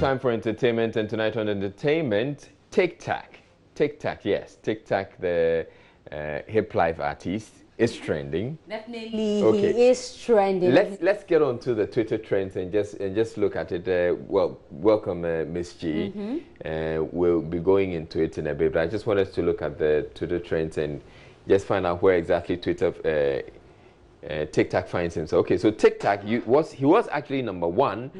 Time for entertainment, and tonight on entertainment, TikTok. TikTok, yes. TikTok, the hip life artist, is trending. Definitely, okay. He is trending. Let's get on to the Twitter trends and just look at it. Well, welcome, Miss G. We'll be going into it in a bit, but I just wanted to look at the Twitter trends and just find out where exactly TikTok finds himself. Okay, so TikTok, he was actually #1,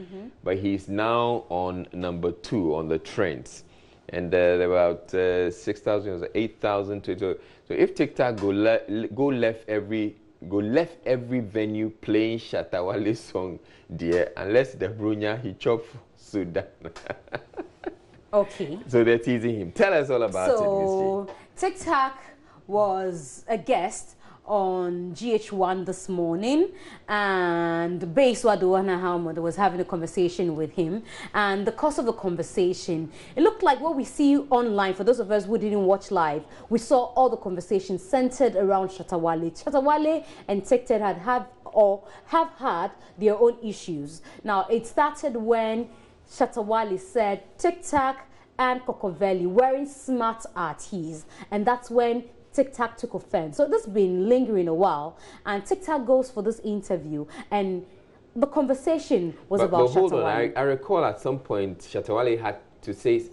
but he's now on #2 on the trends, and there are about 6,000, 8,000 Twitter. So if TikTok go left every venue playing Shatta Wale song, dear, unless the Brunya he chop Sudan. Okay. So they're teasing him. Tell us all about it, Miss G. TikTok was a guest on GH1 this morning, and Basewa Duana Hamad was having a conversation with him, and the course of the conversation, it looked like what we see online. For those of us who didn't watch live, we saw all the conversations centered around Shatta Wale. Shatta Wale and TikTok have had their own issues. Now, it started when Shatta Wale said TikTok and Cocovelli wearing smart artists, and that's when TikTok took offense. So this has been lingering a while, and TikTok goes for this interview, and the conversation was about Shatta Wale. But hold on, I recall at some point Shatta Wale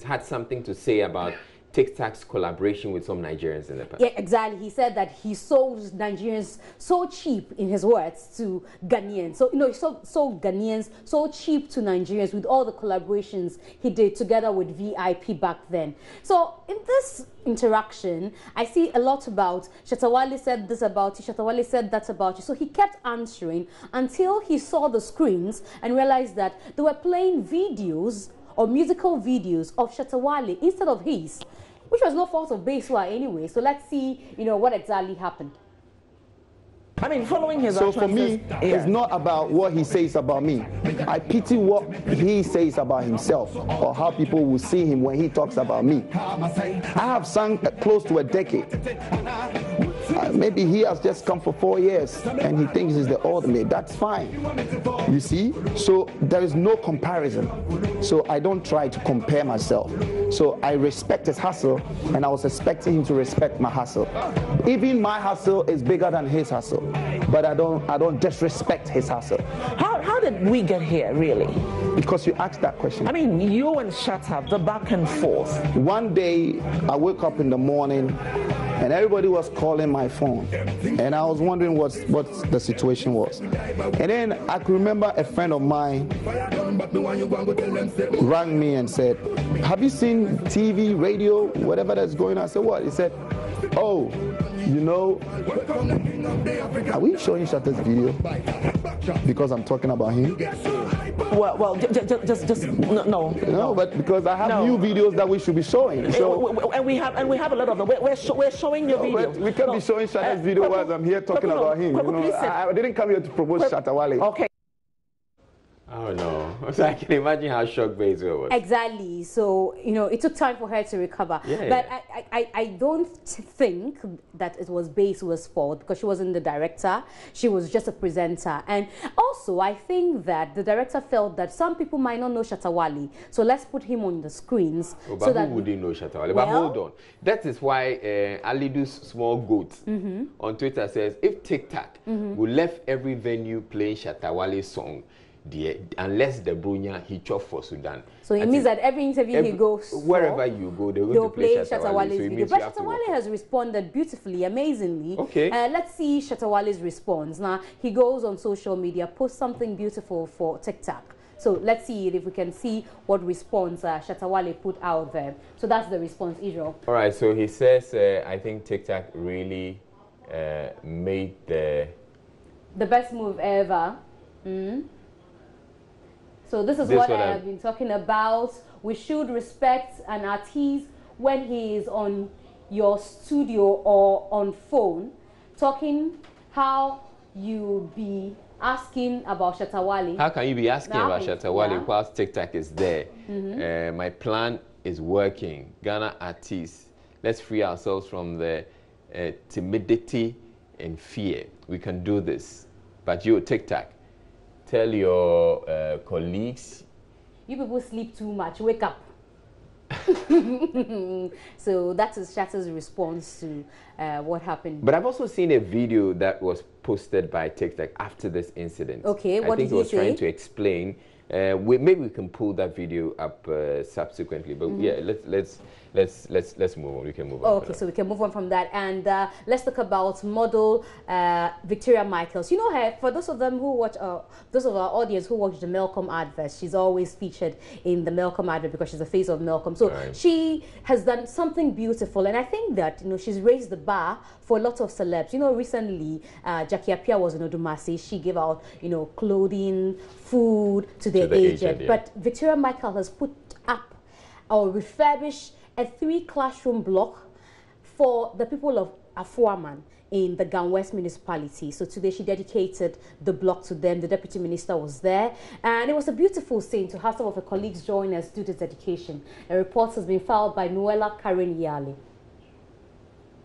had something to say about TikTok's collaboration with some Nigerians in the past. Yeah, exactly. He said that he sold Nigerians so cheap, in his words, to Ghanaians. So, he sold Ghanaians so cheap to Nigerians with all the collaborations he did together with VIP back then. So, in this interaction, I see a lot about Shatta Wale said this about you, Shatta Wale said that about you. So he kept answering until he saw the screens and realized that they were playing videos or musical videos of Shatta Wale instead of his, which was no fault of Basewa anyway. So let's see, what exactly happened. I mean, following his So for me, it's not about what he says about me. I pity what he says about himself, or how people will see him when he talks about me. I have sung close to a decade. Maybe he has just come for 4 years and he thinks he's the ultimate. That's fine. You see? So there is no comparison. So I don't try to compare myself. So I respect his hustle, and I was expecting him to respect my hustle. Even my hustle is bigger than his hustle, but I don't disrespect his hustle. How did we get here, really? Because you asked that question. I mean, you and Shatta, the back and forth. One day, I woke up in the morning, and everybody was calling my phone, and I was wondering what the situation was. And then I could remember a friend of mine rang me and said, "Have you seen TV, radio, whatever that's going on?" I said, "What?" He said, "Oh, are we showing Shatta's video because I'm talking about him?" Well, just no. No, but because I have new videos that we should be showing. So and we have a lot of them. We're showing your video. We can't be showing Shatta's video while I'm here talking about him. I didn't come here to promote Shatta Wale. Okay. Oh no! So I can imagine how shocked Basewa was. Exactly. So it took time for her to recover. Yeah, but I don't think that it was Basewa's fault, because she wasn't the director. She was just a presenter. And also, I think that the director felt that some people might not know Shatta Wale, so let's put him on the screens. But so that who wouldn't know Shatta Wale? But hold on. That is why Alidu's small goat on Twitter says, if TikTok will left every venue playing Shatta Wale's song, unless the Brunya he chop for Sudan. So it means that every interview he goes wherever you go, they'll play Shatta Wale's video. But Shatta Wale has responded beautifully, amazingly. Okay. Let's see Shatta Wale's response. Now, he goes on social media, posts something beautiful for TikTok. So let's see if we can see what response Shatta Wale put out there. So that's the response, Israel. All right, so he says, I think TikTok really made the best move ever. So this is what I have been talking about. We should respect an artist when he is on your studio or on phone, talking how you be asking about Shatta Wale. How can you be asking about Shatta Wale whilst TikTok is there? My plan is working. Ghana artists, let's free ourselves from the timidity and fear. We can do this. But you, TikTok, tell your colleagues, you people sleep too much, wake up. So that is Shatter's response to what happened. But I've also seen a video that was posted by TikTok after this incident. Okay, what did he say? I think he was trying to explain. Maybe we can pull that video up subsequently. But yeah, let's move on. We can move on. Okay, so we can move on from that, and let's talk about model Victoria Michaels. You know her. For those of them who watch, those of our audience who watch the Melcom advert, she's always featured in the Melcom advert because she's the face of Melcom. So she has done something beautiful, and I think that she's raised the bar for a lot of celebs. Recently Jackie Appiah was in Odumasi. She gave out clothing, food to the aged. Yeah. But Victoria Michael has put up or refurbished a 3-classroom block for the people of Afuaman in the Gan West municipality. So today she dedicated the block to them. The deputy minister was there, and it was a beautiful scene to have some of her colleagues join us do this dedication. A report has been filed by Noella Karen Yali.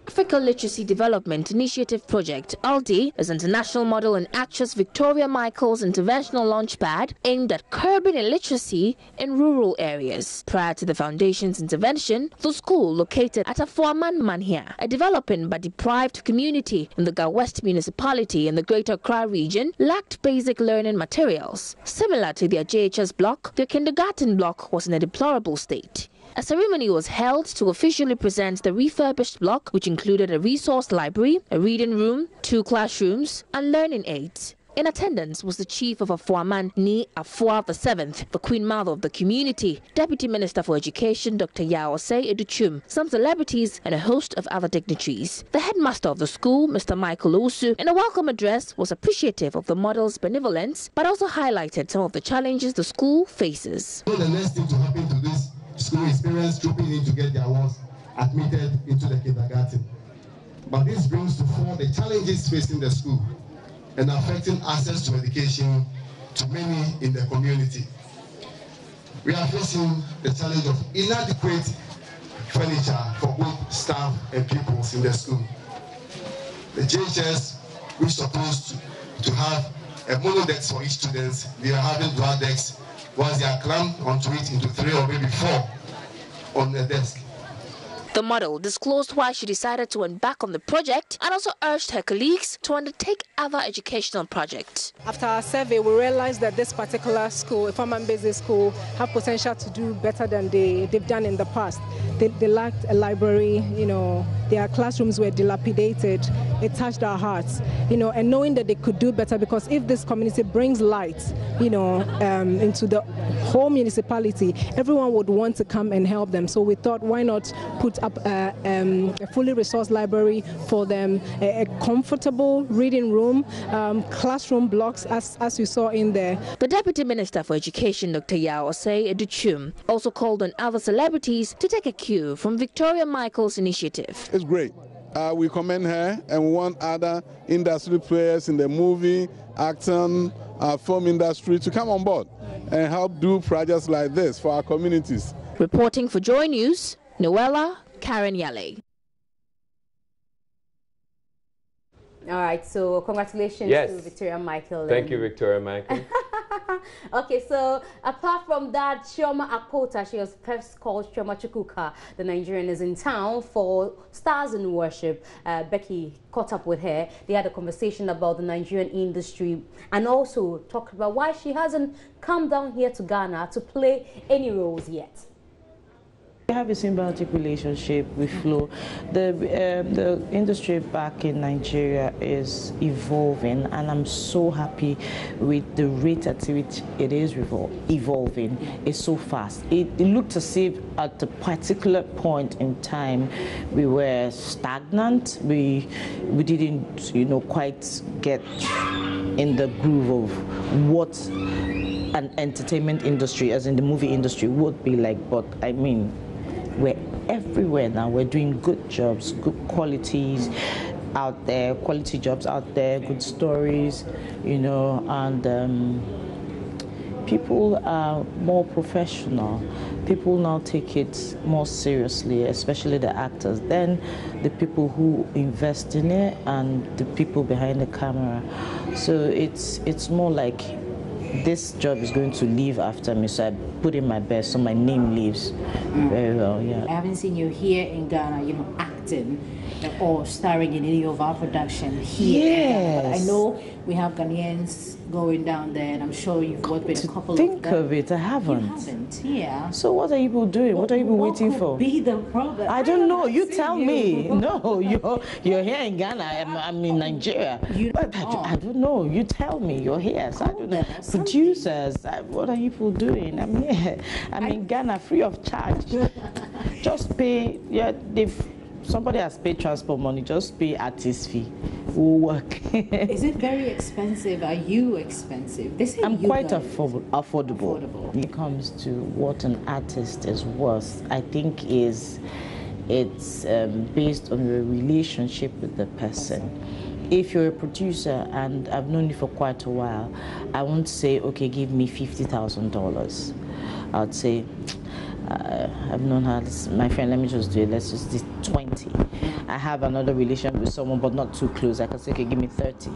Africa Literacy Development Initiative Project, ALDI, is international model and actress Victoria Michaels' interventional launchpad aimed at curbing illiteracy in rural areas. Prior to the foundation's intervention, the school located at Afuaman Manhia, a developing but deprived community in the Ga West municipality in the Greater Accra region, lacked basic learning materials. Similar to their JHS block, their kindergarten block was in a deplorable state. A ceremony was held to officially present the refurbished block, which included a resource library, a reading room, 2 classrooms, and learning aids. In attendance was the chief of Afuaman, Ni Afua VII, the Queen Mother of the community, Deputy Minister for Education, Dr. Yaosei Educhum, some celebrities, and a host of other dignitaries. The headmaster of the school, Mr. Michael Osu, in a welcome address was appreciative of the model's benevolence, but also highlighted some of the challenges the school faces. So the next thing to happen to this school is parents trooping in to get their ones admitted into the kindergarten. But this brings to fore the challenges facing the school and affecting access to education to many in the community. We are facing the challenge of inadequate furniture for both staff and pupils in the school. The JHS, which is supposed to have a mono desk for each student, they are having dual decks. Once they are clamped onto it into 3 or maybe 4 on the desk. The model disclosed why she decided to embark on the project and also urged her colleagues to undertake other educational projects. After our survey, we realized that this particular school, Afuaman Basic School, have potential to do better than they've done in the past. They lacked a library, their classrooms were dilapidated. It touched our hearts, and knowing that they could do better, because if this community brings light, into the whole municipality, everyone would want to come and help them. So we thought, why not put up a fully resourced library for them, a comfortable reading room, classroom blocks, as you saw in there. The Deputy Minister for Education, Dr. Yaosei Educhum, also called on other celebrities to take a cue from Victoria Michaels' initiative. It's great. We commend her, and we want other industry players in the movie, acting, film industry to come on board and help do projects like this for our communities. Reporting for Joy News, Noella Karen Yale. All right, so congratulations to Victoria Michael. Thank you, Victoria Michael. Okay, so apart from that, Chioma Akpota, she was first called Chioma Chukwuka, the Nigerian, is in town for Stars in Worship. Becky caught up with her. They had a conversation about the Nigerian industry and also talked about why she hasn't come down here to Ghana to play any roles yet. We have a symbiotic relationship with Flo. The industry back in Nigeria is evolving, and I'm so happy with the rate at which it is evolving. It's so fast. It looked as if at a particular point in time we were stagnant. We didn't quite get in the groove of what an entertainment industry, as in the movie industry, would be like. But I mean, we're everywhere now. We're doing good jobs, good qualities out there, quality jobs out there, good stories, and people are more professional. People now take it more seriously, especially the actors, then the people who invest in it and the people behind the camera. So it's more like this job is going to live after me, so I put in my best so my name lives very well. Yeah. I haven't seen you here in Ghana, you know, acting or starring in any of our production here. Yes. But I know we have Ghanaians going down there, and I'm sure you've worked with a couple of them. Think of it, I haven't. You haven't, yeah. So what are you people doing? What are you people waiting for? What could be the problem? I don't know. You tell me. No, you're here in Ghana. I'm in Nigeria. I don't know. You tell me. You're here. So I don't know. Producers, what are you people doing? I'm here. I'm in Ghana free of charge. Just pay. Yeah, somebody has paid transport money. Just pay artist fee. We'll work. Is it very expensive? Are you expensive? I'm quite affordable. When it comes to what an artist is worth, I think it's based on your relationship with the person. If you're a producer and I've known you for quite a while, I won't say, okay, give me $50,000. I'd say, I've known her, my friend, let me just do it, let's just do 20. I have another relation with someone, but not too close. I can say, okay, give me 30,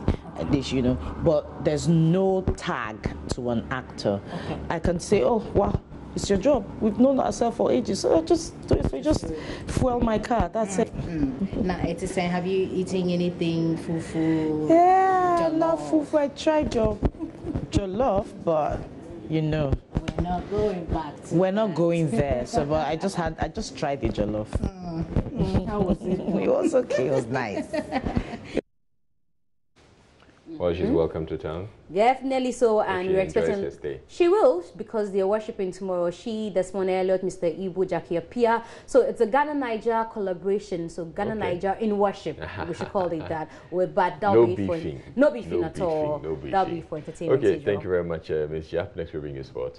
this, you know, but there's no tag to an actor. Okay. I can say, oh, wow, it's your job. We've known ourselves for ages, so just fuel my car, that's it. Now, it's saying, have you eaten anything fufu? Yeah, not fufu. I tried jollof, but you know. We're not going back to We're not going there. So, but I just tried the jollof. How was it? It was okay. It was nice. Well, she's welcome to town. Definitely so, and we're expecting she will, because they're worshiping tomorrow. She, Desmond Elliott, Mr. Ibu, Jackie Apia. So it's a Ghana-Niger collaboration. So Ghana-Niger in worship, we should call it that. But that'll be for no beefing at all. That'll be for entertainment. Okay, thank you very much, Ms. Jap. Next we'll bring you sport.